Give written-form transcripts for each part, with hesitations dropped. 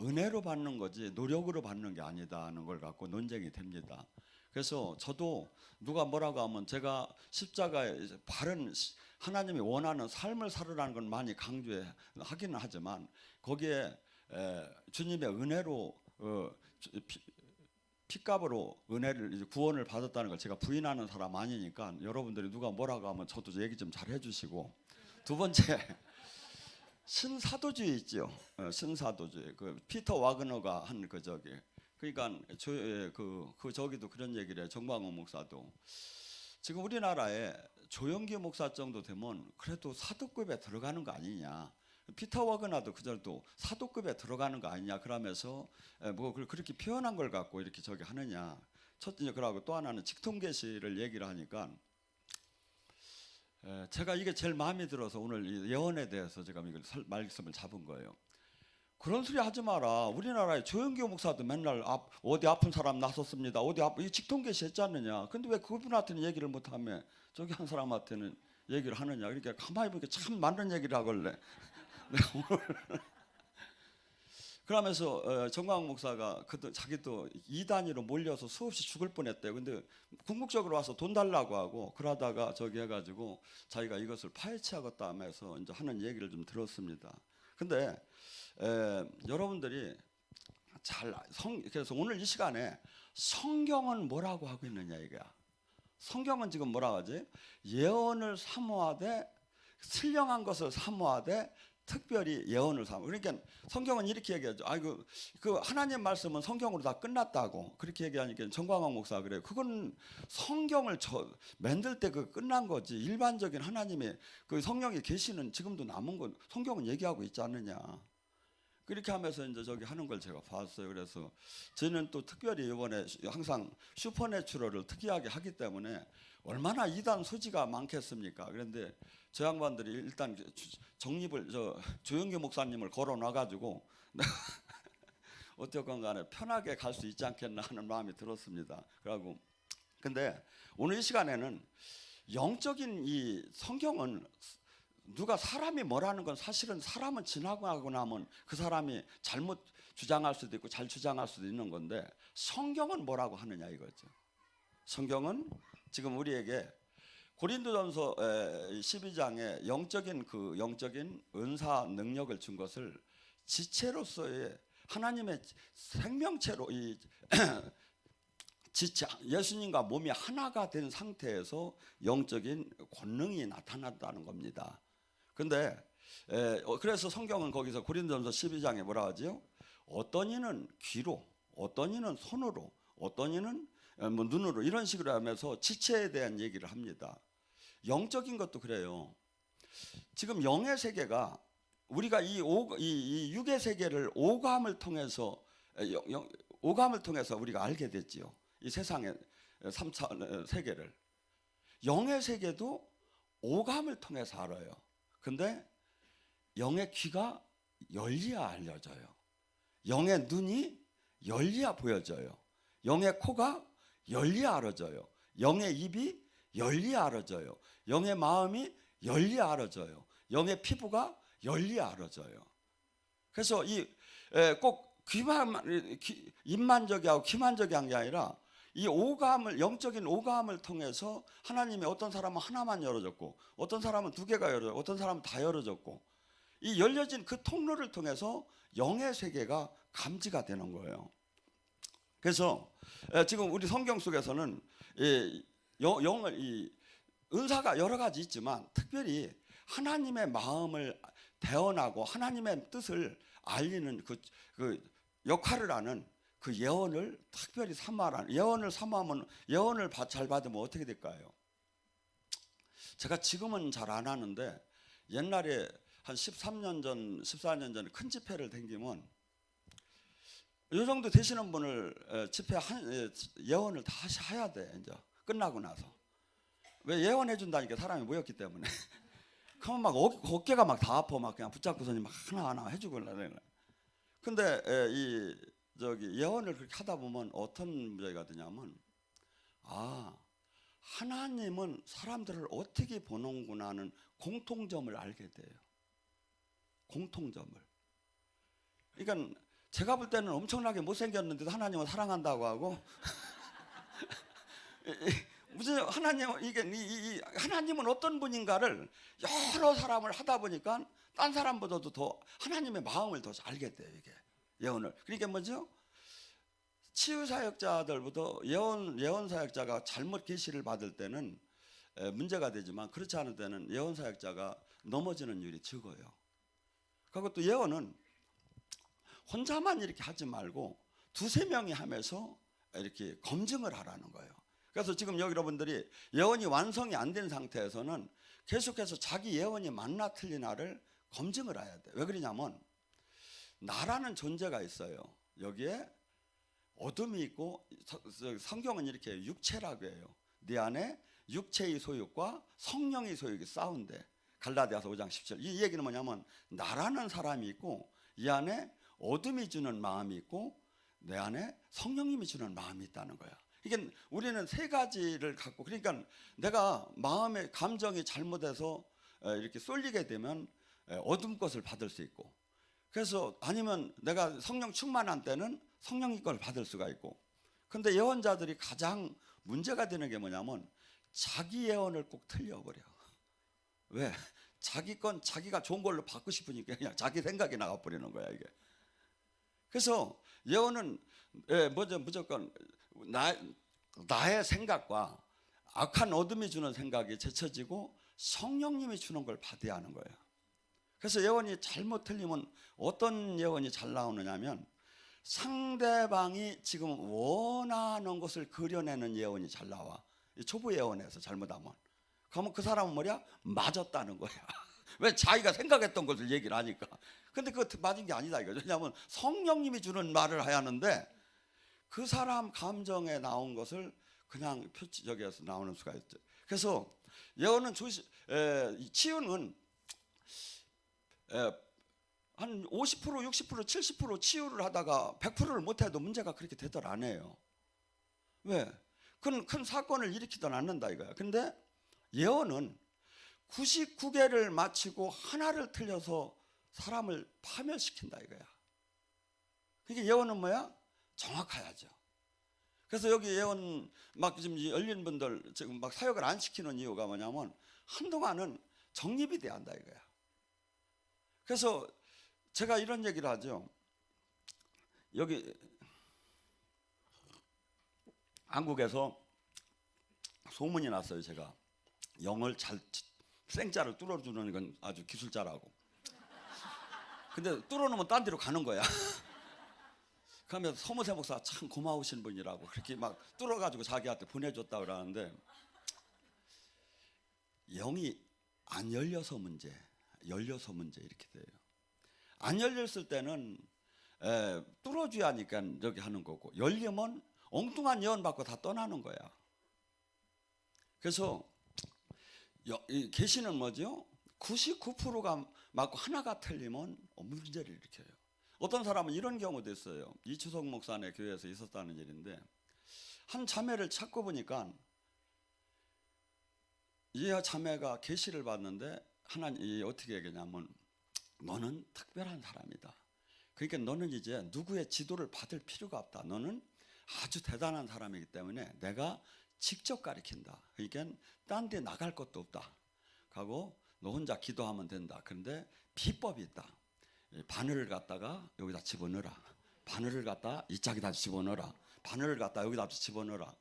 은혜로 받는 거지 노력으로 받는 게 아니다는 걸 갖고 논쟁이 됩니다. 그래서 저도 누가 뭐라고 하면 제가 십자가에 바른 하나님이 원하는 삶을 살으라는 건 많이 강조하기는 하지만 거기에 주님의 은혜로 피값으로 은혜를 이제 구원을 받았다는 걸 제가 부인하는 사람 아니니까 여러분들이 누가 뭐라고 하면 저도 얘기 좀 잘 해주시고, 두 번째 신사도주의 있죠. 신사도주의. 그 피터 와그너가 한 그 저기 그러니까 저기도 그런 얘기를 해. 정광훈 목사도 지금 우리나라에 조영기 목사 정도 되면 그래도 사도급에 들어가는 거 아니냐. 피터 와그너도 그절도 사도급에 들어가는 거 아니냐 그러면서 뭐 그렇게 표현한 걸 갖고 이렇게 저기 하느냐. 첫째 그러고 또 하나는 직통계시를 얘기를 하니까 제가 이게 제일 마음에 들어서 오늘 이 예언에 대해서 제가 이걸 말씀을 잡은 거예요. 그런 소리 하지 마라. 우리나라에 조영기 목사도 맨날 어디 아픈 사람 나섰습니다. 어디 이 직통계시 했지 않느냐. 근데 왜 그분한테는 얘기를 못하며 저기 한 사람한테는 얘기를 하느냐. 그러니까 가만히 보니까 참 많은 얘기를 하길래 그러면서 정광훈 목사가 자기도 이단위로 몰려서 수없이 죽을 뻔했대요. 근데 궁극적으로 와서 돈 달라고 하고 그러다가 저기 해가지고 자기가 이것을 파헤치하겠다 하면서 이제 하는 얘기를 좀 들었습니다. 근데 여러분들이 그래서 오늘 이 시간에 성경은 뭐라고 하고 있느냐 이거야. 성경은 지금 뭐라고 하지? 예언을 사모하되 신령한 것을 사모하되 특별히 예언을 사모. 그러니까 성경은 이렇게 얘기하죠. 그 하나님 말씀은 성경으로 다 끝났다고 그렇게 얘기하니까 정광훈 목사가 그래요. 그건 성경을 만들 때 그 끝난 거지. 일반적인 하나님의 그 성령의 계시는 지금도 남은 건 성경은 얘기하고 있지 않느냐. 그렇게 하면서 이제 저기 하는 걸 제가 봤어요. 그래서 저는 또 특별히 이번에 항상 슈퍼내추럴을 특이하게 하기 때문에 얼마나 이단 소지가 많겠습니까? 그런데 저 양반들이 일단 정립을 조영기 목사님을 걸어놔가지고 어쨌건 간에 편하게 갈 수 있지 않겠나 하는 마음이 들었습니다. 그리고 근데 오늘 이 시간에는 영적인 이 성경은 누가 사람이 뭐라는 건 사실은 사람은 지나가고 나면 그 사람이 잘못 주장할 수도 있고 잘 주장할 수도 있는 건데 성경은 뭐라고 하느냐 이거죠. 성경은 지금 우리에게 고린도전서 12장에 영적인 은사 능력을 준 것을 지체로서의 하나님의 생명체로 이 지체 예수님과 몸이 하나가 된 상태에서 영적인 권능이 나타났다는 겁니다. 근데 그래서 성경은 거기서 고린도전서 12장에 뭐라 하지요? 어떤 이는 귀로, 어떤 이는 손으로, 어떤 이는 뭐 눈으로 이런 식으로 하면서 지체에 대한 얘기를 합니다. 영적인 것도 그래요. 지금 영의 세계가 우리가 이 육의 세계를 오감을 통해서 우리가 알게 됐지요. 이 세상의 3차 세계를. 영의 세계도 오감을 통해서 알아요. 근데 영의 귀가 열려야 알려져요. 영의 눈이 열려야 보여져요. 영의 코가 열려야 알아져요. 영의 입이 열려야 알아져요. 영의 마음이 열려야 알아져요. 영의 피부가 열려야 알아져요. 그래서 꼭 입만저기하고 귀만저기한 게 아니라 이 오감을 영적인 오감을 통해서 하나님이 어떤 사람은 하나만 열어줬고 어떤 사람은 두 개가 열어졌고 어떤 사람은 다 열어졌고 이 열려진 그 통로를 통해서 영의 세계가 감지가 되는 거예요. 그래서 지금 우리 성경 속에서는 은사가 여러 가지 있지만 특별히 하나님의 마음을 대언하고 하나님의 뜻을 알리는 그 역할을 하는 그 예언을 특별히 사모하라는 예언을 사모하면 예언을 잘 받으면 어떻게 될까요? 제가 지금은 잘 안 하는데 옛날에 한 13년 전, 14년 전에 큰 집회를 댕기면 이 정도 되시는 분을 집회 예언을 다 해야 돼. 이제 끝나고 나서 왜 예언해 준다니까 사람이 모였기 때문에. 그러면 막 어깨가 막 다 아파 막 그냥 붙잡고서 막 하나하나 해주고 그래. 근데 예언을 그렇게 하다 보면 어떤 문제가 되냐면 하나님은 사람들을 어떻게 보는구나 하는 공통점을 알게 돼요. 공통점을. 그러니까 제가 볼 때는 엄청나게 못생겼는데도 하나님은 사랑한다고 하고 무슨 하나님은 이게 하나님은 어떤 분인가를 여러 사람을 하다 보니까 딴 사람보다도 더 하나님의 마음을 더 알게 돼요. 이게 예언을. 그러니까 뭐죠? 치유 사역자들보다 예언 사역자가 잘못 계시를 받을 때는 문제가 되지만 그렇지 않을 때는 예언 사역자가 넘어지는 일이 적어요. 그리고 또 예언은 혼자만 이렇게 하지 말고 두세 명이 하면서 이렇게 검증을 하라는 거예요. 그래서 지금 여러분들이 예언이 완성이 안 된 상태에서는 계속해서 자기 예언이 맞나 틀리나를 검증을 해야 돼요. 왜 그러냐면 나라는 존재가 있어요. 여기에 어둠이 있고 성경은 이렇게 육체라고 해요. 네 안에 육체의 소욕과 성령의 소욕이 싸운대. 갈라디아서 5장 17. 이 얘기는 뭐냐면 나라는 사람이 있고 이 안에 어둠이 주는 마음이 있고 내 안에 성령님이 주는 마음이 있다는 거야. 이게 우리는 세 가지를 갖고, 그러니까 내가 마음의 감정이 잘못해서 이렇게 쏠리게 되면 어둠 것을 받을 수 있고, 그래서 아니면 내가 성령 충만한 때는 성령의 걸 받을 수가 있고. 근데 예언자들이 가장 문제가 되는 게 뭐냐면 자기 예언을 꼭 틀려버려. 왜? 자기 건 자기가 좋은 걸로 받고 싶으니까 그냥 자기 생각이 나가버리는 거야 이게. 그래서 예언은 먼저 무조건 나의 생각과 악한 어둠이 주는 생각이 제쳐지고 성령님이 주는 걸 받아야 하는 거예요. 그래서 예언이 잘못 틀리면 어떤 예언이 잘 나오느냐면 상대방이 지금 원하는 것을 그려내는 예언이 잘 나와. 초보 예언에서 잘못하면. 그러면 그 사람은 뭐야? 맞았다는 거야. 왜? 자기가 생각했던 것을 얘기를 하니까. 근데 그거 맞은 게 아니다 이거죠. 왜냐하면 성령님이 주는 말을 해야 하는데 그 사람 감정에 나온 것을 그냥 표지적에서 나오는 수가 있죠. 그래서 예언은 치유는 한 50%, 60%, 70% 치유를 하다가 100%를 못해도 문제가 그렇게 되들 안 해요. 왜? 큰 사건을 일으키든 않는다 이거야. 근데 예언은 99개를 마치고 하나를 틀려서 사람을 파멸시킨다 이거야. 그러니까 예언은 뭐야? 정확해야죠. 그래서 여기 예언 막 지금 열린 분들 지금 막 사역을 안 시키는 이유가 뭐냐면 한동안은 정립이 돼야 한다 이거야. 그래서 제가 이런 얘기를 하죠. 여기 한국에서 소문이 났어요. 제가 영을 잘 생자를 뚫어주는 건 아주 기술자라고. 근데 뚫어놓으면 딴 데로 가는 거야. 그러면 서무세 목사 참 고마우신 분이라고 그렇게 막 뚫어가지고 자기한테 보내줬다 그러는데 영이 안 열려서 문제, 열려서 문제 이렇게 돼요. 안 열렸을 때는 뚫어줘야 하니까 여기 하는 거고, 열리면 엉뚱한 예언 받고 다 떠나는 거야. 그래서 계시는 뭐죠? 99%가 맞고 하나가 틀리면 문제를 일으켜요. 어떤 사람은 이런 경우도 있어요. 이추석 목사네 교회에서 있었다는 일인데 한 자매를 찾고 보니까 이 자매가 계시를 받는데 하나님이 어떻게 얘기냐면 너는 특별한 사람이다. 그러니까 너는 이제 누구의 지도를 받을 필요가 없다. 너는 아주 대단한 사람이기 때문에 내가 직접 가르친다. 그러니까 딴 데 나갈 것도 없다. 하고 너 혼자 기도하면 된다. 그런데 비법이 있다. 바늘을 갖다가 여기다 집어넣어라. 바늘을 갖다 이 짝에다 집어넣어라. 바늘을 갖다 여기다 집어넣어라.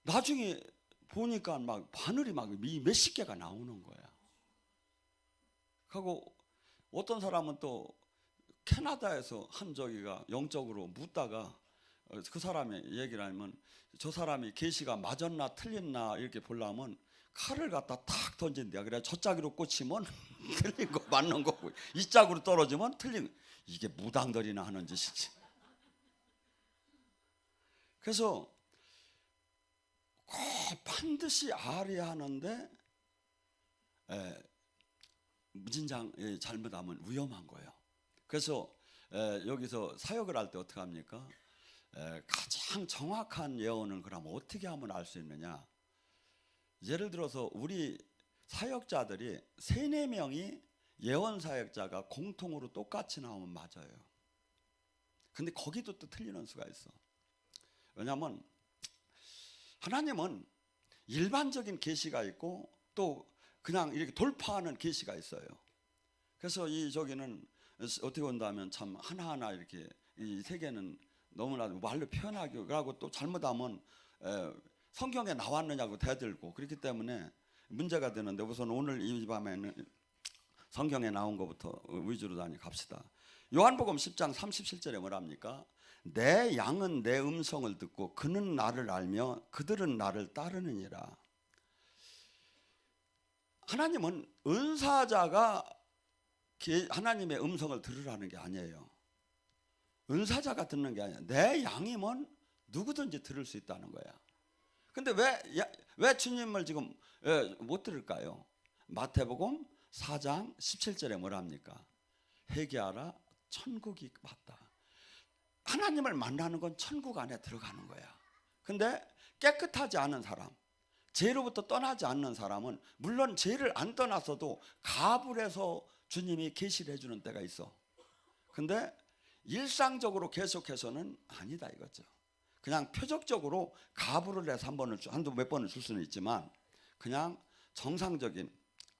나중에 보니까 막 바늘이 막 몇십 개가 나오는 거야. 하고 어떤 사람은 또 캐나다에서 한 저기가 영적으로 묻다가 그 사람이 얘기를 하면 저 사람이 계시가 맞았나 틀렸나 이렇게 보려면 칼을 갖다 탁 던진대요. 그래 저 짝으로 꽂히면 틀린 거 맞는 거고 이 짝으로 떨어지면 틀린 거. 이게 무당들이나 하는 짓이지. 그래서 꼭 반드시 알아야 하는데 무진장 잘못하면 위험한 거예요. 그래서 여기서 사역을 할 때 어떻게 합니까? 가장 정확한 예언은 그러면 어떻게 하면 알 수 있느냐? 예를 들어서 우리 사역자들이 3-4명이 예언 사역자가 공통으로 똑같이 나오면 맞아요. 근데 거기도 또 틀리는 수가 있어. 왜냐하면 하나님은 일반적인 계시가 있고 또 그냥 이렇게 돌파하는 계시가 있어요. 그래서 이 저기는 어떻게 본다면 참 하나하나 이렇게 이 세계는 너무나 말로 표현하기 하고 또 잘못하면 성경에 나왔느냐고 대들고 그렇기 때문에 문제가 되는데 우선 오늘 이 밤에는 성경에 나온 것부터 위주로 갑시다. 요한복음 10장 37절에 뭐랍니까? 내 양은 내 음성을 듣고 그는 나를 알며 그들은 나를 따르느니라. 하나님은 은사자가 하나님의 음성을 들으라는 게 아니에요. 은사자가 듣는 게 아니야. 내 양이면 누구든지 들을 수 있다는 거야. 근데 왜 주님을 지금 못 들을까요? 마태복음 4장 17절에 뭐랍니까? 회개하라 천국이 맞다. 하나님을 만나는 건 천국 안에 들어가는 거야. 근데 깨끗하지 않은 사람, 죄로부터 떠나지 않는 사람은 물론 죄를 안 떠났어도 가불해서 주님이 계시를 해주는 때가 있어. 근데 일상적으로 계속해서는 아니다 이거죠. 그냥 표적적으로 가불을 해서 한두 몇 번을 줄 수는 있지만 그냥 정상적인.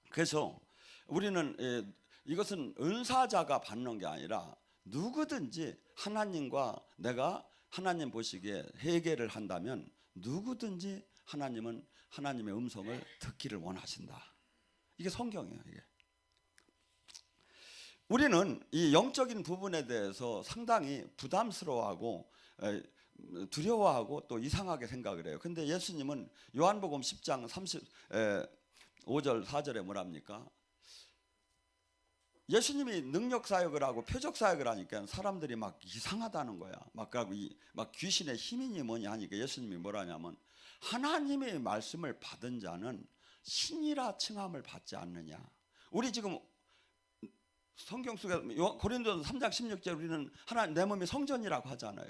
그래서 우리는 이것은 은사자가 받는 게 아니라 누구든지 하나님과 내가 하나님 보시기에 회개를 한다면 누구든지 하나님은 하나님의 음성을 듣기를 원하신다. 이게 성경이에요. 이게. 우리는 이 영적인 부분에 대해서 상당히 부담스러워하고 두려워하고 또 이상하게 생각을 해요. 근데 예수님은 요한복음 10장 35절 4절에 뭐랍니까? 예수님이 능력 사역을 하고 표적 사역을 하니까 사람들이 막 이상하다는 거야. 막 귀신의 힘이니 뭐니 하니까 예수님이 뭐라냐면 하나님의 말씀을 받은 자는 신이라 칭함을 받지 않느냐. 우리 지금 성경 속에 고린도서 3장 16절 우리는 하나님 내 몸이 성전이라고 하잖아요.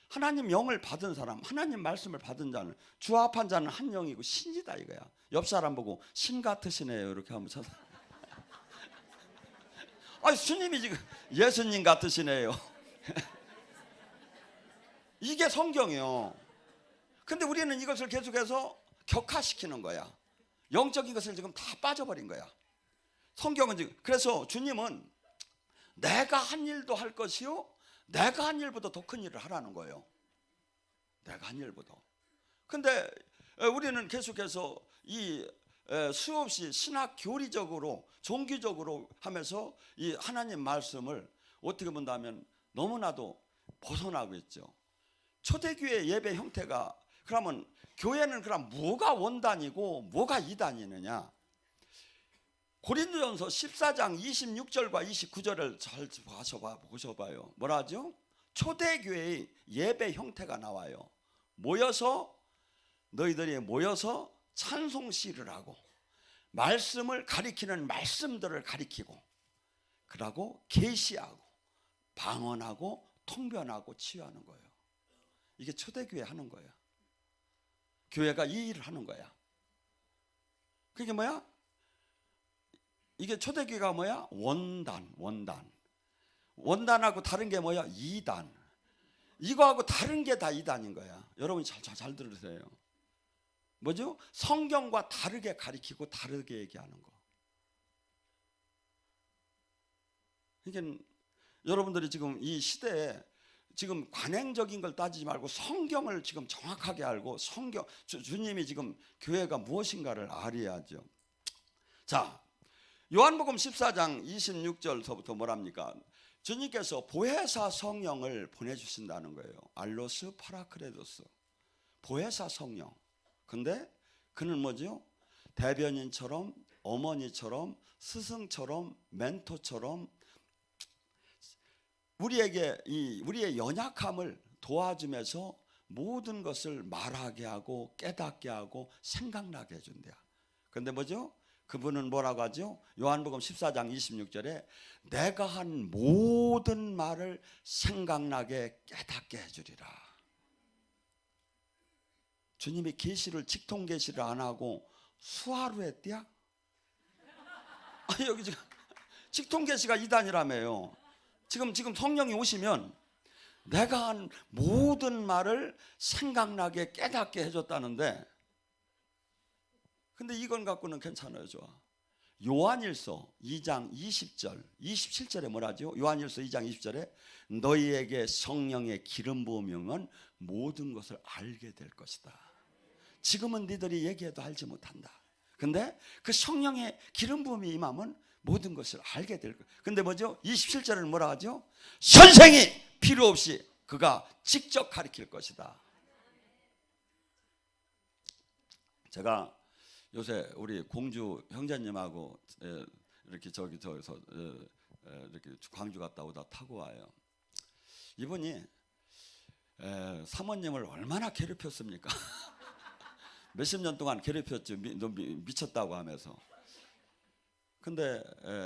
하나님 영을 받은 사람, 하나님 말씀을 받은 자는 주합한 자는 한 영이고 신이다 이거야. 옆 사람 보고 신 같으시네요 이렇게 한번 쳐서. 아니 주님이 지금 예수님 같으시네요. 이게 성경이요. 근데 우리는 이것을 계속해서 격화시키는 거야. 영적인 것을 지금 다 빠져버린 거야. 성경은 지금 그래서 주님은 내가 한 일도 할 것이요 내가 한 일보다 더 큰 일을 하라는 거예요. 내가 한 일보다. 근데 우리는 계속해서 이 수없이 신학 교리적으로 종교적으로 하면서 이 하나님 말씀을 어떻게 본다면 너무나도 벗어나고 있죠. 초대교회 예배 형태가 그러면 교회는 그럼 뭐가 원단이고 뭐가 이단이느냐? 고린도전서 14장 26절과 29절을 잘 보셔봐요. 뭐라 하죠? 초대교회의 예배 형태가 나와요. 너희들이 모여서 찬송시를 하고 말씀을 가리키는 말씀들을 가리키고 그러고 계시하고 방언하고 통변하고 치유하는 거예요. 이게 초대교회 하는 거예요. 교회가 이 일을 하는 거야. 그게 뭐야? 이게 초대교회가 뭐야? 원단하고 다른 게 뭐야? 이단. 이거하고 다른 게 다 이단인 거야. 여러분 잘 들으세요. 뭐죠? 성경과 다르게 가리키고 다르게 얘기하는 거. 그러니까 여러분들이 지금 이 시대에 지금 관행적인 걸 따지지 말고 성경을 지금 정확하게 알고 주님이 지금 교회가 무엇인가를 알아야죠. 자, 요한복음 14장 26절서부터 뭐랍니까? 주님께서 보혜사 성령을 보내주신다는 거예요. 알로스 파라크레도스. 보혜사 성령. 근데 그는 뭐죠? 대변인처럼 어머니처럼 스승처럼 멘토처럼 우리의 연약함을 도와주면서 모든 것을 말하게 하고 깨닫게 하고 생각나게 해준대요. 근데 뭐죠? 그분은 뭐라고 하죠? 요한복음 14장 26절에 내가 한 모든 말을 생각나게 깨닫게 해주리라. 주님이 계시를 직통 계시를 안 하고 수화로 했대야? 아니 여기 지금 직통계시가 이단이라며요. 지금 성령이 오시면 내가 한 모든 말을 생각나게 깨닫게 해줬다는데, 근데 이건 갖고는 괜찮아요. 좋아. 요한일서 2장 20절 27절에 뭐라죠? 요한일서 2장 20절에 너희에게 성령의 기름 부음은 모든 것을 알게 될 것이다. 지금은 너희들이 얘기해도 알지 못한다. 근데 그 성령의 기름 부음이 임하면 모든 것을 알게 될 거예요. 근데 뭐죠? 27절에는 뭐라 하죠? 선생이 필요 없이 그가 직접 가르칠 것이다. 제가 요새 우리 공주 형제님하고 이렇게 저기서 이렇게 광주 갔다 오다 타고 와요. 이분이 사모님을 얼마나 괴롭혔습니까? 몇십 년 동안 괴롭혔죠. 너 미쳤다고 하면서. 근데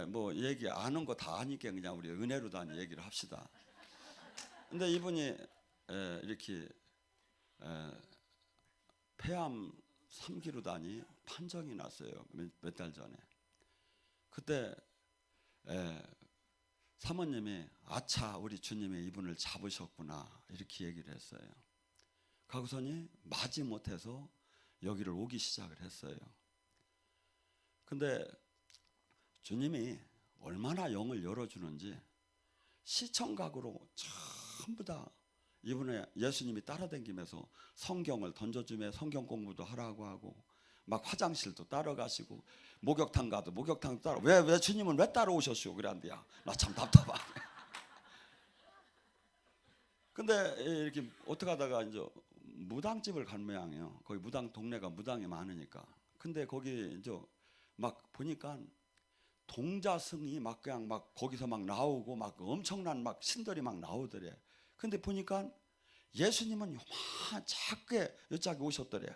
뭐 얘기 아는 거 다 아니까 그냥 우리 은혜로 다니 얘기를 합시다. 근데 이분이 이렇게 폐암 3기로다니 판정이 났어요. 몇 달 전에. 그때 사모님이 아차 우리 주님이 이분을 잡으셨구나 이렇게 얘기를 했어요. 가고서니 마지못해서 여기를 오기 시작을 했어요. 근데 주님이 얼마나 영을 열어주는지 시청각으로 전부 다 이번에 예수님이 따라다니면서 성경을 던져주며 성경 공부도 하라고 하고 막 화장실도 따라가시고 목욕탕 가도 목욕탕 따라 왜 주님은 왜 따라오셨슈 그랬는데야 나 참 답답하네. 근데 이렇게 어떻게 하다가 이제 무당집을 간 모양이에요. 거기 무당 동네가 무당이 많으니까. 근데 거기 이제 막 보니까 동자승이 막 그냥 막 거기서 막 나오고 막 엄청난 막 신들이 막 나오더래. 근데 보니까 예수님은 요만 작게 여짝에 오셨더래요.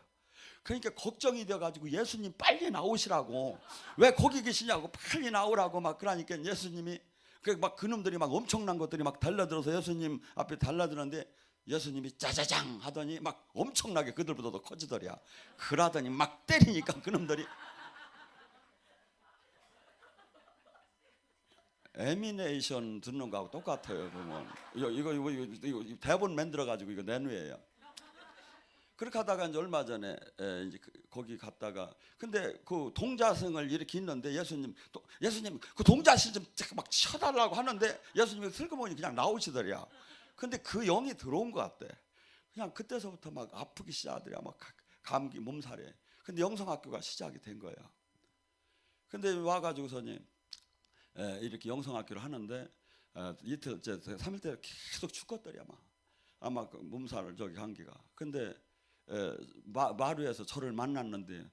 그러니까 걱정이 돼가지고 예수님 빨리 나오시라고 왜 거기 계시냐고 빨리 나오라고 막 그러니까 예수님이 막 그놈들이 막 엄청난 것들이 막 달려들어서 예수님 앞에 달려드는데 예수님이 짜자장 하더니 막 엄청나게 그들보다도 커지더랴. 그러더니 막 때리니까 그놈들이 애미네이션 듣는 거하고 똑같아요. 그러면 이거 대본 만들어 가지고 이거 내놓아요. 그렇게 하다가 이제 얼마 전에 이제 거기 갔다가 근데 그 동자승을 이렇게 있는데 예수님 그 동자승 좀 막 쳐달라고 하는데 예수님이 슬그머니 그냥 나오시더랴. 근데 그 영이 들어온 것 같대. 그냥 그때서부터 막 아프기 시작하더랴. 막 감기 몸살에. 근데 영성학교가 시작이 된 거야. 근데 와가지고서니 이렇게 영성학교를 하는데 이틀, 3일째 계속 죽겠더랴 아마 그 몸살을 저기 감기가. 근데 마루에서 저를 만났는데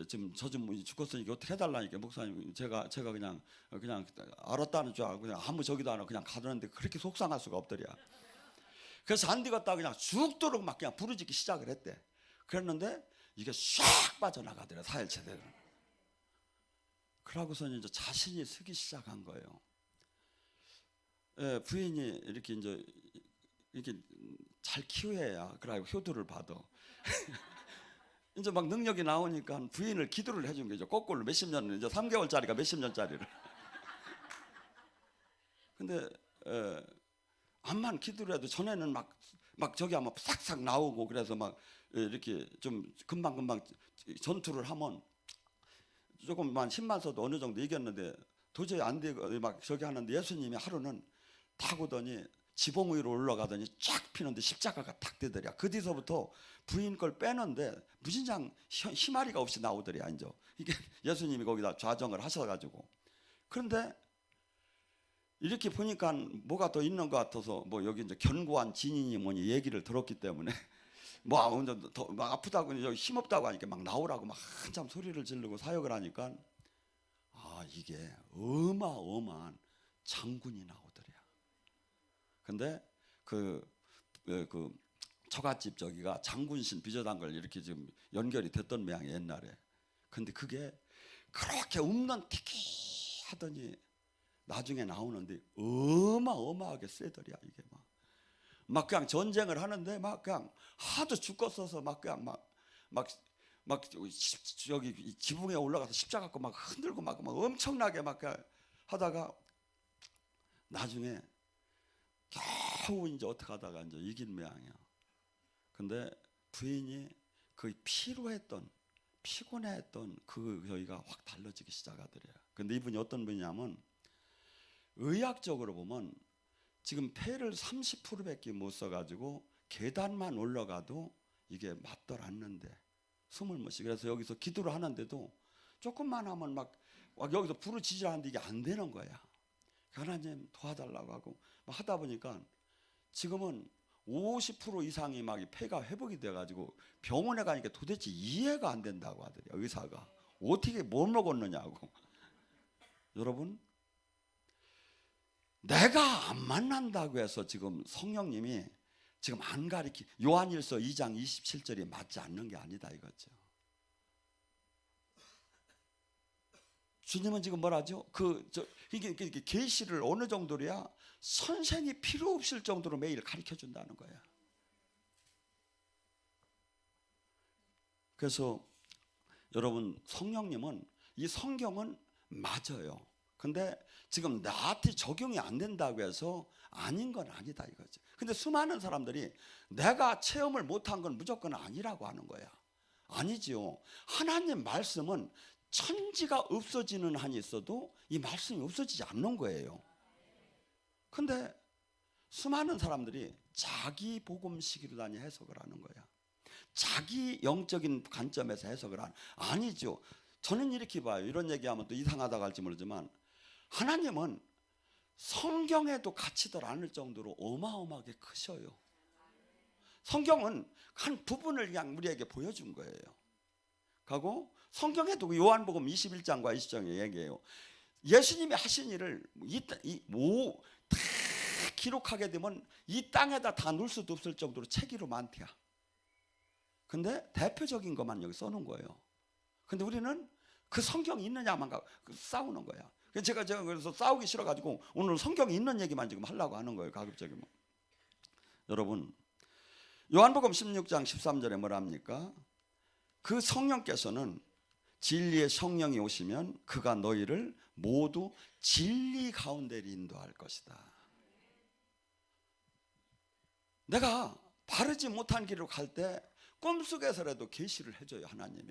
지금 저 좀 죽었으니까 어떻게 해달라니까 목사님 제가 그냥 알았다는 줄 알고 그냥 아무 저기도 안 하고 그냥 가더는데 그렇게 속상할 수가 없더랴. 그래서 안 되겠다 그냥 죽도록 막 그냥 부르짖기 시작을 했대. 그랬는데 이게 싹 빠져나가더라 4일째 되면. 그러고서는 이제 자신이 쓰기 시작한 거예요. 부인이 이렇게 이제 이렇게 잘 키워야 그래고 효도를 받아. 이제 막 능력이 나오니까 부인을 기도를 해준 거죠. 거꾸로 몇십 년 이제 3개월짜리가 몇십 년짜리를. 근데 암만 기도를 해도 전에는 막 저기 아마 싹싹 나오고 그래서 막 이렇게 좀 금방 전투를 하면 조금만 힘만 써도 어느 정도 이겼는데 도저히 안 되고 막 저기 하는데 예수님이 하루는 탁 오더니 지붕 위로 올라가더니 쫙 피는데 십자가가 탁 되더랴. 그 뒤서부터 부인 걸 빼는데 무진장 희마리가 없이 나오더랴. 이제 이게 예수님이 거기다 좌정을 하셔가지고. 그런데 이렇게 보니까 뭐가 더 있는 것 같아서 뭐 여기 이제 견고한 진인이 뭐니 얘기를 들었기 때문에 뭐 아프다고 힘없다고 하니까 막 나오라고 막 한참 소리를 지르고 사역을 하니까 이게 어마어마한 장군이 나오더랴. 근데 그 처갓집 저기가 장군신 비저단 이렇게 지금 연결이 됐던 모양이 옛날에. 근데 그게 그렇게 티키 하더니 나중에 나오는데 어마어마하게 세더랴. 이게 막 그냥 전쟁을 하는데 막 그냥 하도 죽겠어서 막 그냥 막 저기 지붕에 올라가서 십자가 갖고 막 흔들고 막 엄청나게 막 하다가 나중에 겨우 이제 어떻게 하다가 이제 이긴 모양이야. 근데 부인이 그 피곤했던 그 여기가 확 달라지기 시작하더래요. 근데 이분이 어떤 분이냐면 의학적으로 보면 지금 폐를 30%밖에 못 써가지고 계단만 올라가도 이게 맞들 않는데 숨을 못 쉬게. 그래서 여기서 기도를 하는데도 조금만 하면 막 여기서 부르짖으라는데 이게 안 되는 거야. 하나님 도와달라고 하고 막 하다 보니까 지금은 50% 이상이 막 폐가 회복이 돼가지고 병원에 가니까 도대체 이해가 안 된다고 하더래요. 의사가 어떻게 뭘 먹었느냐고. 여러분, 내가 안 만난다고 해서 지금 성령님이 지금 안 가리키, 요한일서 2장 27절이 맞지 않는 게 아니다 이거죠. 주님은 지금 뭐라죠? 이게 계시를 어느 정도로야 선생이 필요 없을 정도로 매일 가르쳐 준다는 거야. 그래서 여러분, 성령님은 이 성경은 맞아요. 근데 지금 나한테 적용이 안 된다고 해서 아닌 건 아니다 이거죠. 근데 수많은 사람들이 내가 체험을 못한 건 무조건 아니라고 하는 거야. 아니지요. 하나님 말씀은 천지가 없어지는 한이 있어도 이 말씀이 없어지지 않는 거예요. 근데 수많은 사람들이 자기 복음식으로 다니 해석을 하는 거야. 자기 영적인 관점에서 해석을 하는. 아니죠. 저는 이렇게 봐요. 이런 얘기하면 또 이상하다고 할지 모르지만 하나님은 성경에도 갇히들 않을 정도로 어마어마하게 크셔요. 성경은 한 부분을 그냥 우리에게 보여준 거예요. 하고 성경에도 요한복음 21장과 20장에 얘기해요. 예수님이 하신 일을 다 기록하게 되면 이 땅에다 다 넣을 수도 없을 정도로 책이로 많대요. 근데 대표적인 것만 여기 써놓은 거예요. 근데 우리는 그 성경이 있느냐만 싸우는 거야. 제가 그래서 싸우기 싫어가지고 오늘 성경이 있는 얘기만 지금 하려고 하는 거예요. 가급적이면. 여러분, 요한복음 16장 13절에 뭐라 합니까? 그 성령께서는 진리의 성령이 오시면 그가 너희를 모두 진리 가운데로 인도할 것이다. 내가 바르지 못한 길로 갈 때 꿈속에서라도 계시를 해줘요 하나님이.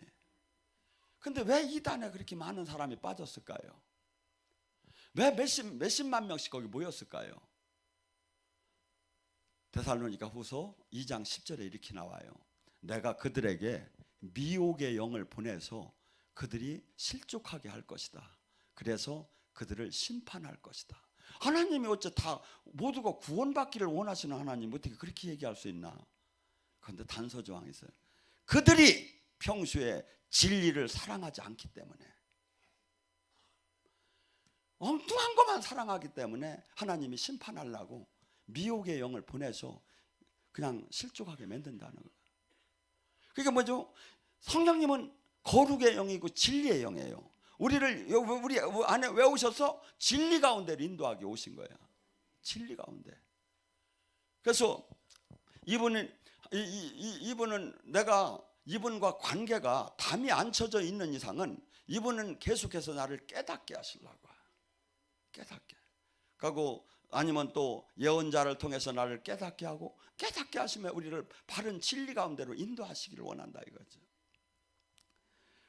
근데 왜 이단에 그렇게 많은 사람이 빠졌을까요? 왜 몇십만 명씩 거기 모였을까요? 데살로니가 후서 2장 10절에 이렇게 나와요. 내가 그들에게 미혹의 영을 보내서 그들이 실족하게 할 것이다. 그래서 그들을 심판할 것이다. 하나님이 어째 다 모두가 구원받기를 원하시는 하나님 어떻게 그렇게 얘기할 수 있나? 그런데 단서 조항이 있어요. 그들이 평소에 진리를 사랑하지 않기 때문에, 엉뚱한 것만 사랑하기 때문에 하나님이 심판하려고 미혹의 영을 보내서 그냥 실족하게 만든다는 거예요. 그게 뭐죠? 성령님은 거룩의 영이고 진리의 영이에요. 우리 안에 왜 오셔서 진리 가운데를 인도하게 오신 거야. 진리 가운데. 그래서 이분은 내가 이분과 관계가 담이 안 쳐져 있는 이상은 이분은 계속해서 나를 깨닫게 하시려고. 깨닫게. 그리고 아니면 또 예언자를 통해서 나를 깨닫게 하고, 깨닫게 하시면 우리를 바른 진리 가운데로 인도하시기를 원한다 이거죠.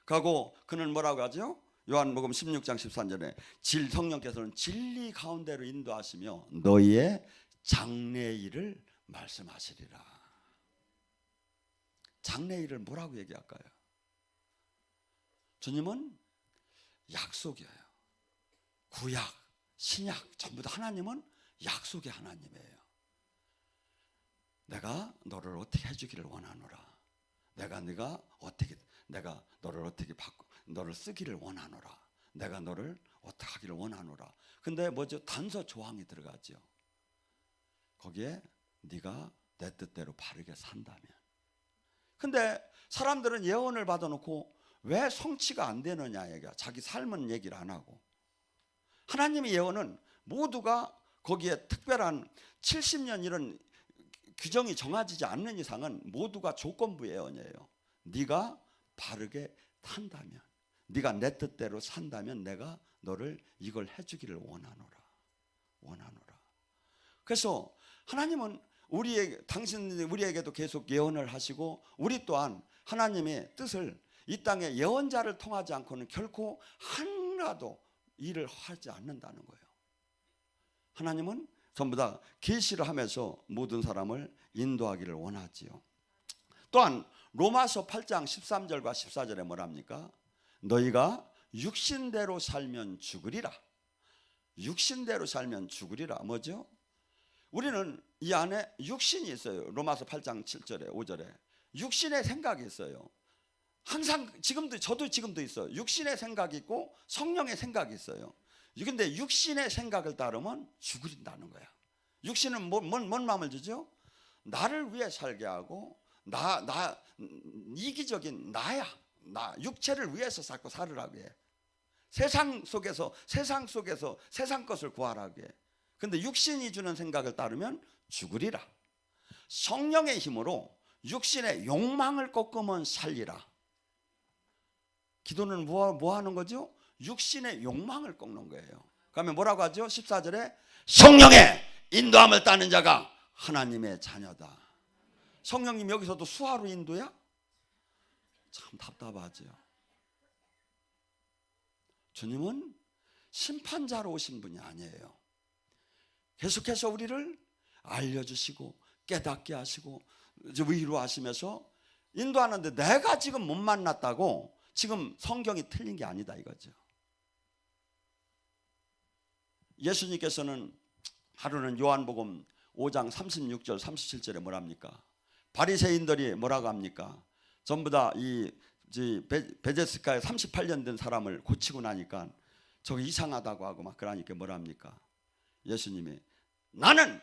그리고 그는 뭐라고 하죠? 요한복음 16장 13절에 성령께서는 진리 가운데로 인도하시며 너희의 장래일을 말씀하시리라. 장래일을 뭐라고 얘기할까요? 주님은 약속이에요. 구약, 신약 전부 다 하나님은 약속의 하나님이에요. 내가 너를 어떻게 해주기를 원하노라. 내가 너를 어떻게 너를 쓰기를 원하노라. 내가 너를 어떻게 하기를 원하노라. 근데 뭐죠? 단서 조항이 들어가죠. 거기에 네가 내 뜻대로 바르게 산다면. 근데 사람들은 예언을 받아놓고 왜 성취가 안 되느냐 얘기야. 자기 삶은 얘기를 안 하고. 하나님의 예언은 모두가 거기에 특별한 70년 이런 규정이 정해지지 않는 이상은 모두가 조건부 예언이에요. 네가 바르게 산다면, 네가 내 뜻대로 산다면 내가 너를 이걸 해주기를 원하노라. 그래서 하나님은 우리에게도 계속 예언을 하시고, 우리 또한 하나님의 뜻을 이 땅에 예언자를 통하지 않고는 결코 하나도 일을 하지 않는다는 거예요. 하나님은 전부 다 계시를 하면서 모든 사람을 인도하기를 원하지요. 또한 로마서 8장 13절과 14절에 뭐랍니까? 너희가 육신대로 살면 죽으리라. 육신대로 살면 죽으리라. 뭐죠? 우리는 이 안에 육신이 있어요. 로마서 8장 7절에 5절에 육신의 생각이 있어요. 항상 저도 지금도 있어요. 육신의 생각이 있고 성령의 생각이 있어요. 근데 육신의 생각을 따르면 죽으린다는 거야. 육신은 뭔 마음을 주죠? 나를 위해 살게 하고 이기적인 나야. 나 육체를 위해서 자꾸 살으라고 해. 세상 속에서 세상 것을 구하라고 해. 근데 육신이 주는 생각을 따르면 죽으리라. 성령의 힘으로 육신의 욕망을 꺾으면 살리라. 기도는 뭐 하는 거죠? 육신의 욕망을 꺾는 거예요. 그러면 뭐라고 하죠? 14절에 성령의 인도함을 따는 자가 하나님의 자녀다. 성령님 여기서도 수하로 인도야? 참 답답하죠. 주님은 심판자로 오신 분이 아니에요. 계속해서 우리를 알려주시고 깨닫게 하시고 위로하시면서 인도하는데, 내가 지금 못 만났다고 지금 성경이 틀린 게 아니다 이거죠. 예수님께서는 하루는 요한복음 5장 36절 37절에 뭐랍니까? 바리새인들이 뭐라고 합니까? 전부 다 이 베데스다에 38년 된 사람을 고치고 나니까 저거 이상하다고 하고 막 그러니까 뭐랍니까? 예수님이 나는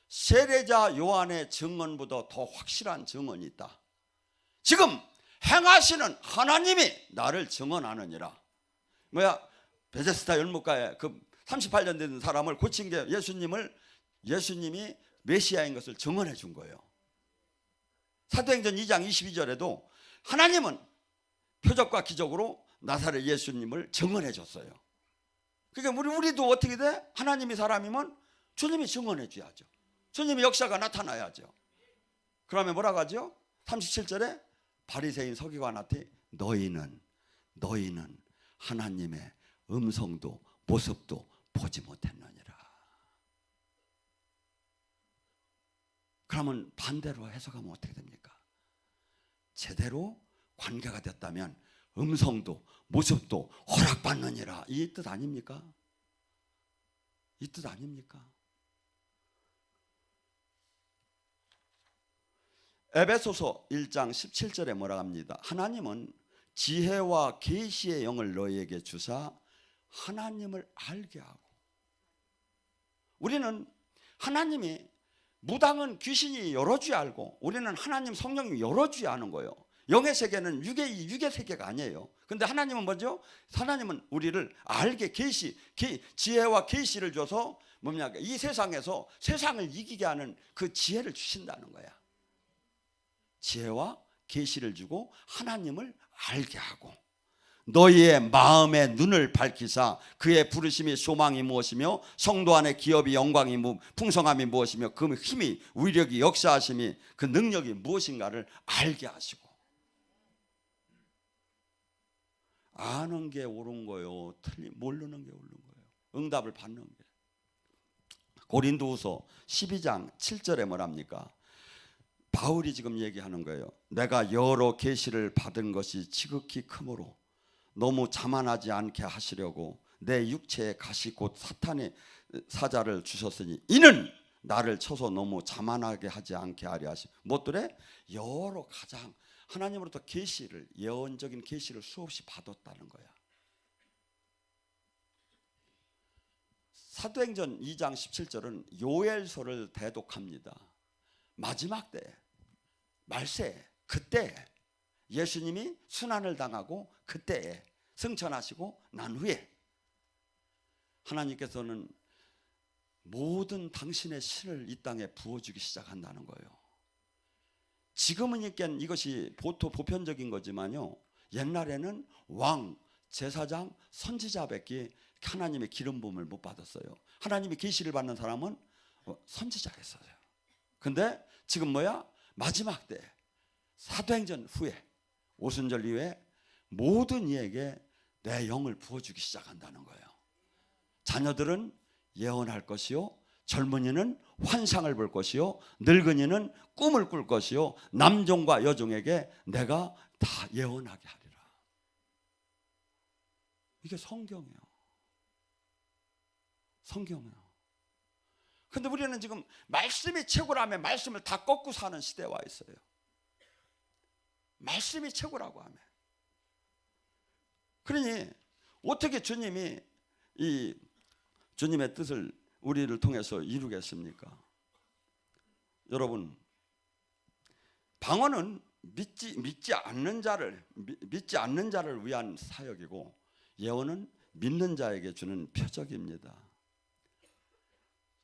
세례자 요한의 증언보다 더 확실한 증언이 있다. 지금 행하시는 하나님이 나를 증언하느니라. 뭐야? 베데스다 열무가에 그 38년 된 사람을 고친 게 예수님이 메시아인 것을 증언해 준 거예요. 사도행전 2장 22절에도 하나님은 표적과 기적으로 나사렛 예수님을 증언해 줬어요. 그러니까 우리도 어떻게 돼? 하나님이 사람이면 주님이 증언해 줘야죠. 주님의 역사가 나타나야죠. 그러면 뭐라고 하죠? 37절에 바리새인 서기관한테 너희는 하나님의 음성도 모습도 보지 못했느니라. 그러면 반대로 해석하면 어떻게 됩니까? 제대로 관계가 됐다면 음성도 모습도 허락받느니라, 이 뜻 아닙니까? 이 뜻 아닙니까? 에베소서 1장 17절에 뭐라 합니다. 하나님은 지혜와 계시의 영을 너희에게 주사 하나님을 알게 하고. 우리는 하나님이 무당은 귀신이 여러 주 알고, 우리는 하나님 성령이 여러 주 아는 거예요. 영의 세계는 육의 세계가 아니에요. 근데 하나님은 뭐죠? 하나님은 우리를 알게 지혜와 계시를 줘서 이 세상에서 세상을 이기게 하는 그 지혜를 주신다는 거야. 지혜와 계시를 주고 하나님을 알게 하고, 너희의 마음의 눈을 밝히사 그의 부르심이 소망이 무엇이며 성도 안의 기업이 영광이 풍성함이 무엇이며 그 힘이 위력이 역사하심이 그 능력이 무엇인가를 알게 하시고. 아는 게 옳은 거요, 모르는 게 옳은 거예요. 응답을 받는 게. 고린도후서 12장 7절에 뭐랍니까? 바울이 지금 얘기하는 거예요. 내가 여러 계시를 받은 것이 지극히 크므로 너무 자만하지 않게 하시려고 내 육체에 가시 곧 사탄의 사자를 주셨으니 이는 나를 쳐서 너무 자만하게 하지 않게 하려 하시. 무엇들에? 여러 가장 하나님으로부터 계시를, 예언적인 계시를 수없이 받았다는 거야. 사도행전 2장 17절은 요엘서를 대독합니다. 마지막 때, 말세, 그때 예수님이 순환을 당하고 그때에 승천하시고 난 후에 하나님께서는 모든 당신의 신을 이 땅에 부어주기 시작한다는 거예요. 지금은 이것이 보편적인 거지만요, 옛날에는 왕, 제사장, 선지자밖에 하나님의 기름 부음을 못 받았어요. 하나님의 계시를 받는 사람은 선지자였어요. 근데 지금 뭐야? 마지막 때 사도행전 후에 오순절 이후에 모든 이에게 내 영을 부어주기 시작한다는 거예요. 자녀들은 예언할 것이요, 젊은이는 환상을 볼 것이요, 늙은이는 꿈을 꿀 것이요, 남종과 여종에게 내가 다 예언하게 하리라. 이게 성경이에요. 성경이에요. 근데 우리는 지금 말씀이 최고라며 말씀을 다 꺾고 사는 시대에 와 있어요. 말씀이 최고라고 하면. 그러니 어떻게 주님이 이 주님의 뜻을 우리를 통해서 이루겠습니까? 여러분, 방언은 믿지 않는 자를 위한 사역이고, 예언은 믿는 자에게 주는 표적입니다.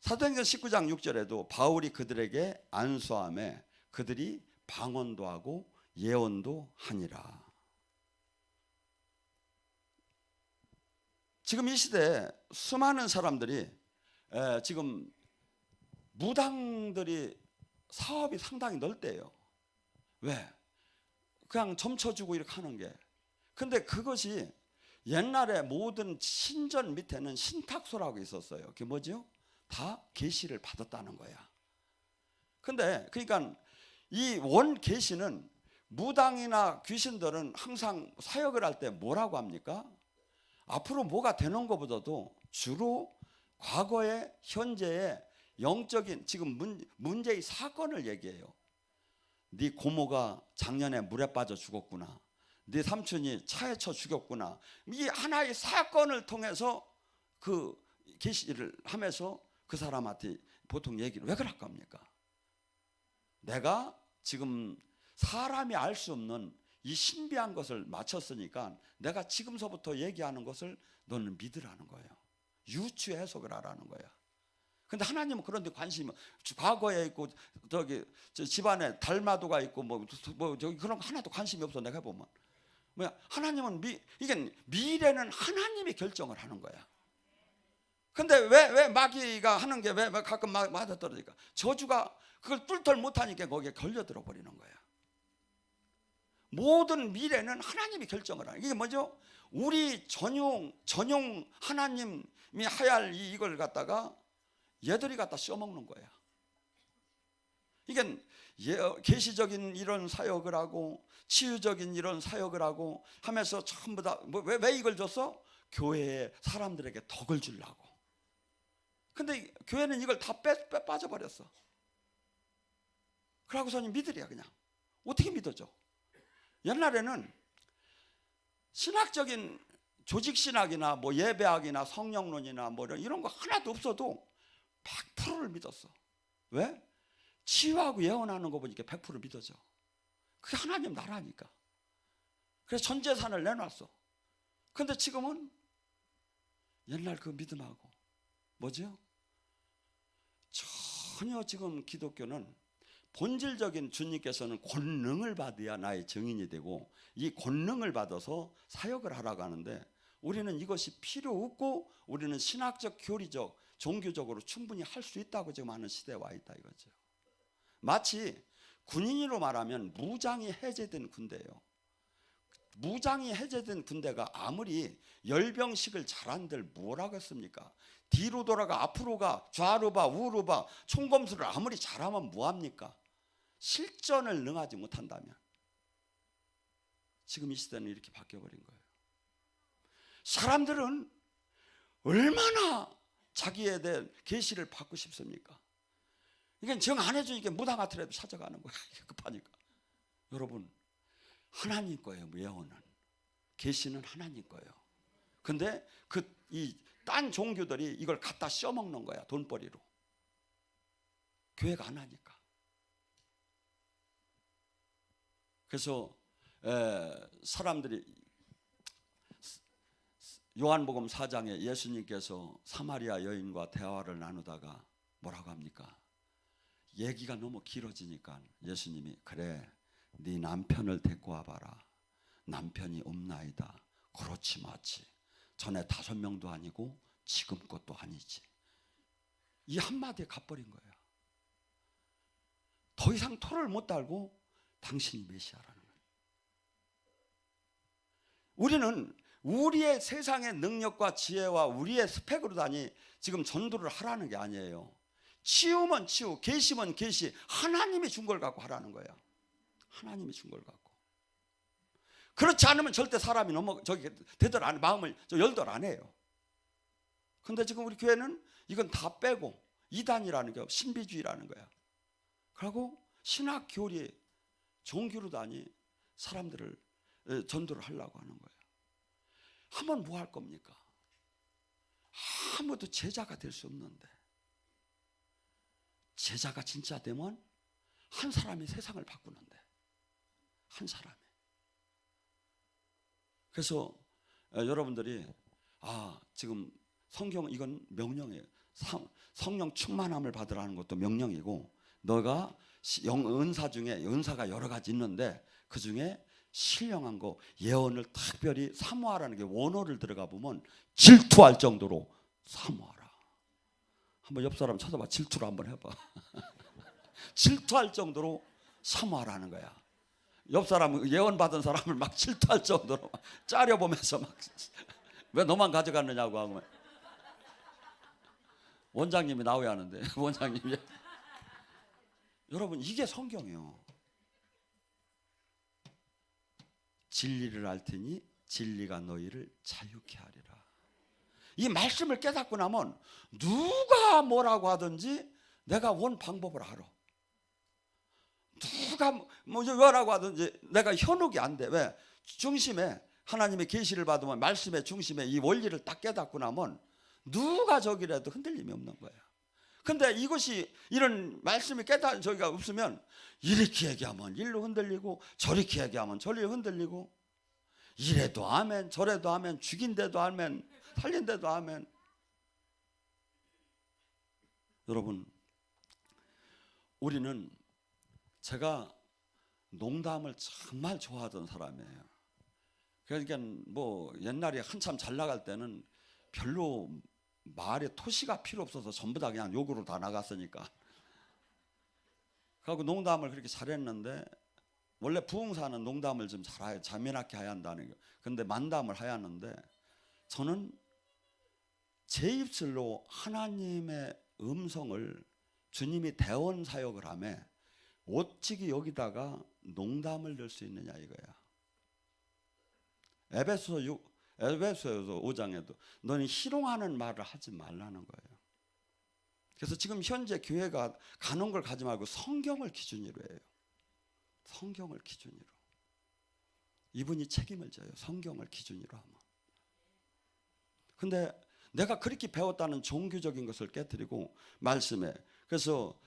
사도행전 19장 6절에도 바울이 그들에게 안수하며 그들이 방언도 하고 예언도 하니라. 지금 이 시대에 수많은 사람들이 지금 무당들이 사업이 상당히 넓대요. 왜? 그냥 점쳐주고 이렇게 하는 게. 근데 그것이 옛날에 모든 신전 밑에는 신탁소라고 있었어요. 그게 뭐죠? 다 계시를 받았다는 거야. 근데 그러니까 이 원 계시는 무당이나 귀신들은 항상 사역을 할 때 뭐라고 합니까? 앞으로 뭐가 되는 것보다도 주로 과거에 현재의 영적인 지금 문제의 사건을 얘기해요. 네 고모가 작년에 물에 빠져 죽었구나. 네 삼촌이 차에 쳐 죽였구나. 이 하나의 사건을 통해서 그 계시를 하면서 그 사람한테 보통 얘기를 왜 그럴까 합니까? 내가 지금 사람이 알 수 없는 이 신비한 것을 맞췄으니까 내가 지금서부터 얘기하는 것을 너는 믿으라는 거예요. 유추 해석을 하라는 거야. 근데 하나님은 그런 데 관심이, 과거에 있고 저기 집안에 달마도가 있고 뭐 저기 그런 거 하나도 관심이 없어. 내가 보면 뭐야, 하나님은 이게 미래는 하나님이 결정을 하는 거야. 근데 왜 마귀가 하는 게 왜 가끔 맞아 떨어지니까 저주가 그걸 뚫덜 못하니까 거기에 걸려들어 버리는 거야. 모든 미래는 하나님이 결정을 하는. 이게 뭐죠? 우리 전용 하나님이 해야 할 이걸 갖다가 얘들이 갖다 씌워먹는 거야. 이게 계시적인 이런 사역을 하고 치유적인 이런 사역을 하고 하면서 전부 다 왜 이걸 줬어? 교회에 사람들에게 덕을 주려고. 근데 교회는 이걸 다 빠져버렸어. 그러고서는 믿으랴 그냥. 어떻게 믿어줘? 옛날에는 신학적인 조직신학이나 뭐 예배학이나 성령론이나 뭐 이런 거 하나도 없어도 100%를 믿었어. 왜? 치유하고 예언하는 거 보니까 100% 믿어져. 그게 하나님 나라니까. 그래서 전 재산을 내놨어. 근데 지금은 옛날 그 믿음하고 뭐죠? 전혀 지금 기독교는 본질적인 주님께서는 권능을 받아야 나의 증인이 되고 이 권능을 받아서 사역을 하라고 하는데 우리는 이것이 필요 없고 우리는 신학적, 교리적, 종교적으로 충분히 할 수 있다고 지금 하는 시대에 와 있다 이거죠. 마치 군인으로 말하면 무장이 해제된 군대예요. 무장이 해제된 군대가 아무리 열병식을 잘한들 뭘 하겠습니까? 뒤로 돌아가 앞으로 가 좌로 봐 우로 봐 총검수를 아무리 잘하면 뭐합니까? 실전을 능하지 못한다면. 지금 이 시대는 이렇게 바뀌어버린 거예요. 사람들은 얼마나 자기에 대한 계시를 받고 싶습니까? 이건 정 안 해주니까 무당 같으라도 찾아가는 거예요. 급하니까. 여러분, 하나님 거예요. 예언은 계시는 하나님 거예요. 근데 이 딴 종교들이 이걸 갖다 씌워먹는 거야. 돈벌이로. 교회가 안 하니까. 그래서 사람들이 요한복음 4장에 예수님께서 사마리아 여인과 대화를 나누다가 뭐라고 합니까? 얘기가 너무 길어지니까 예수님이 그래 네 남편을 데리고 와봐라. 남편이 없나이다. 그렇지 마치 전에 5명도 아니고 지금 것도 아니지. 이 한마디에 갚버린 거야. 더 이상 토를 못 달고 당신이 메시아라는 거야. 우리는 우리의 세상의 능력과 지혜와 우리의 스펙으로다니 지금 전도를 하라는 게 아니에요. 치유면 치유, 계시면 계시, 하나님이 준 걸 갖고 하라는 거야. 하나님이 준 걸 갖고. 그렇지 않으면 절대 사람이 되들 안, 마음을 열들 안 해요. 근데 지금 우리 교회는 이건 다 빼고 이단이라는 게 신비주의라는 거야. 그리고 신학 교리, 종교로다니 사람들을 전도를 하려고 하는 거예요. 하면 뭐 할 겁니까? 아무도 제자가 될 수 없는데, 제자가 진짜 되면 한 사람이 세상을 바꾸는데, 한 사람이. 그래서 여러분들이 지금 성경 이건 명령이에요. 성령 충만함을 받으라는 것도 명령이고, 너가 은사 중에 은사가 여러 가지 있는데 그 중에 신령한 거 예언을 특별히 사모하라는 게 원어를 들어가 보면 질투할 정도로 사모하라. 한번 옆 사람 찾아봐. 질투를 한번 해봐. 질투할 정도로 사모하라는 거야. 옆 사람 예언 받은 사람을 막 질투할 정도로 막 짜려보면서 막 왜 너만 가져갔느냐고 하고 원장님이 나와야 하는데 원장님이 여러분 이게 성경이에요. 진리를 알 테니 진리가 너희를 자유케 하리라. 이 말씀을 깨닫고 나면 누가 뭐라고 하든지 내가 원 방법을 알아. 누가 뭐라고 하든지 내가 현혹이 안 돼. 왜? 중심에 하나님의 계시를 받으면 말씀의 중심에 이 원리를 딱 깨닫고 나면 누가 저기라도 흔들림이 없는 거야. 근데 이것이 이런 말씀이 저기가 없으면 이렇게 얘기하면 일로 흔들리고 저렇게 얘기하면 저리로 흔들리고 이래도 아멘 저래도 아멘 죽인데도 아멘 살린데도 아멘. 여러분 우리는 제가 농담을 정말 좋아하던 사람이에요. 그러니까 뭐 옛날에 한참 잘 나갈 때는 별로 말에 토시가 필요 없어서 전부 다 그냥 욕으로 다 나갔으니까. 그리고 농담을 그렇게 잘했는데 원래 부흥사는 농담을 좀 잘해야 자민하게 해야 한다는 거. 근데 만담을 해야 하는데 저는 제 입술로 하나님의 음성을 주님이 대원 사역을 하며 어찌게 여기다가 농담을 넣을 수 있느냐 이거야. 에베소서 5장에도 너는 희롱하는 말을 하지 말라는 거예요. 그래서 지금 현재 교회가 가는 걸 가지 말고 성경을 기준으로 해요. 성경을 기준으로. 이분이 책임을 져요. 성경을 기준으로 하면. 근데 내가 그렇게 배웠다는 종교적인 것을 깨뜨리고 말씀에. 그래서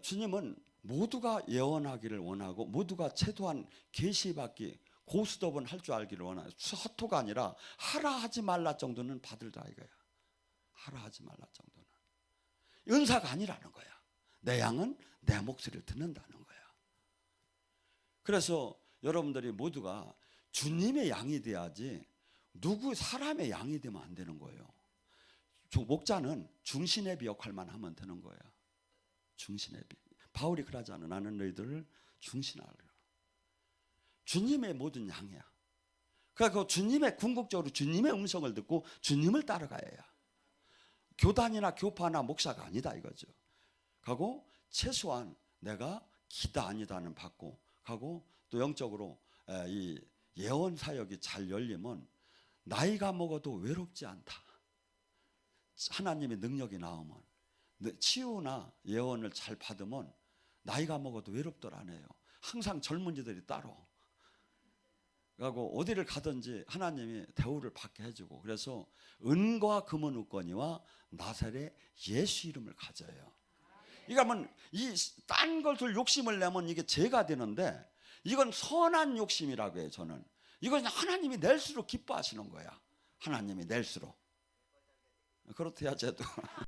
주님은 모두가 예언하기를 원하고 모두가 최소한 계시받기 고스톱은 할 줄 알기를 원하요. 허토가 아니라 하라 하지 말라 정도는 받을다 이거야. 하라 하지 말라 정도는. 은사가 아니라는 거야. 내 양은 내 목소리를 듣는다는 거야. 그래서 여러분들이 모두가 주님의 양이 돼야지 누구 사람의 양이 되면 안 되는 거예요. 목자는 중신애비 역할만 하면 되는 거야. 중신애비. 바울이 그러잖아. 나는 너희들을 중신하라. 주님의 모든 양이야. 그러니까 주님의 궁극적으로 주님의 음성을 듣고 주님을 따라가야 해. 교단이나 교파나 목사가 아니다 이거죠. 하고 최소한 내가 기다 아니다는 받고 하고 또 영적으로 이 예언 사역이 잘 열리면 나이가 먹어도 외롭지 않다. 하나님의 능력이 나오면 치유나 예언을 잘 받으면 나이가 먹어도 외롭들 안 해요. 항상 젊은이들이 따로. 그리고 어디를 가든지 하나님이 대우를 받게 해주고 그래서 은과 금은 없거니와 나사렛 예수 이름을 가져요. 이러면 이 딴 것을 욕심을 내면 이게 죄가 되는데 이건 선한 욕심이라고 해요. 저는 이건 하나님이 낼수록 기뻐하시는 거야. 하나님이 낼수록. 그렇대야 쟤도.